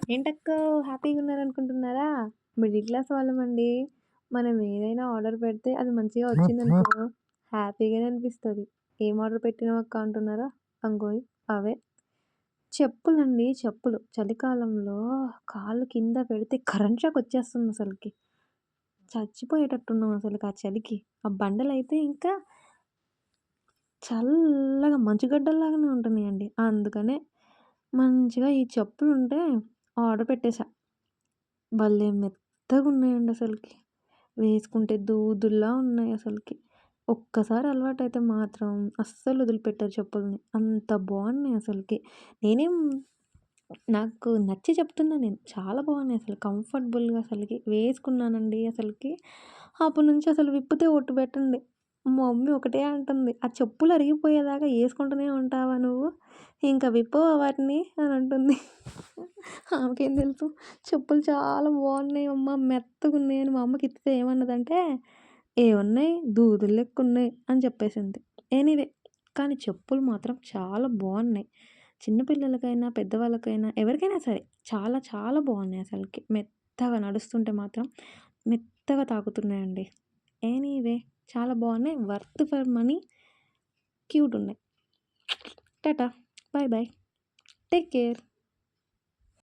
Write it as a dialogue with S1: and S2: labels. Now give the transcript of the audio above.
S1: ఏంటక్కా హ్యాపీగా ఉన్నారనుకుంటున్నారా? Middle class వాళ్ళమండి. మనం ఏదైనా ఆర్డర్ పెడితే అది మంచిగా వచ్చిందనుకో హ్యాపీగానే అనిపిస్తది. ఏం ఆర్డర్ పెట్టినావక్కా అంటున్నారా? అంగోయి అవే. చెప్పులండి చెప్పులు. చలికాలంలో కాళ్ళు కింద పెడితే కరెంట్ షాక్ వచ్చేస్తుందసలకి. చచ్చిపోయేటట్టున్నాం అసలకి ఆ చలికి. ఆ బండలైతే ఇంకా చల్లగా మంచుగడ్డల్లాగానే ఉంటున్నాయండి. అందుకనే మంచిగా ఈ చెప్పులుంటే ఆర్డర్ పెట్టేసా. భలే మెత్తగున్నాయండి అసలకి. వేసుకుంటే దూదుల్లా ఉన్నాయి అసలకి. ఒక్కసారి అలవాటైతే మాత్రం అస్సలు వదిలిపెట్టరు చెప్పుల్ని. అంత బాగున్నాయి అసలకి. నేనేం నాకు నచ్చి చెప్తున్నా నేను. చాలా బాగున్నాయి అసలు కంఫర్టబుల్‌గా అసలకి. వేసుకున్నానండి అసలకి. అప్పటి నుంచి అసలు విప్పితే ఒట్టు పెట్టండి. మా మమ్మీ ఒకటే అంటుంది, "ఆ చెప్పులు అరిగిపోయేదాకా యేసుకుంటూనే ఉంటావా నువ్వు? ఇంక విప్పవా వాటిని" అని అంటుంది. ఆమెకేం తెలుసు చెప్పులు చాలా బాగున్నాయి అమ్మ, మెత్తగున్నాయి అని మా అమ్మకి ఇత్తితే ఏమన్నదంటే, "ఏమున్నాయి దూదులు లెక్కున్నాయి" అని చెప్పేసింది. ఎనీవే కానీ చెప్పులు మాత్రం చాలా బాగున్నాయి. చిన్న పిల్లలకైనా, పెద్దవాళ్ళకైనా ఎవరికైనా సరే చాలా చాలా బాగున్నాయి అసలకి. మెత్తగా నడుస్తుంటే మాత్రం మెత్తగా తాకుతున్నాయండి. ఎనీవే చాలా బాగున్నాయి. Worth for money. క్యూట్ ఉన్నాయి. Tata. By by. Take care.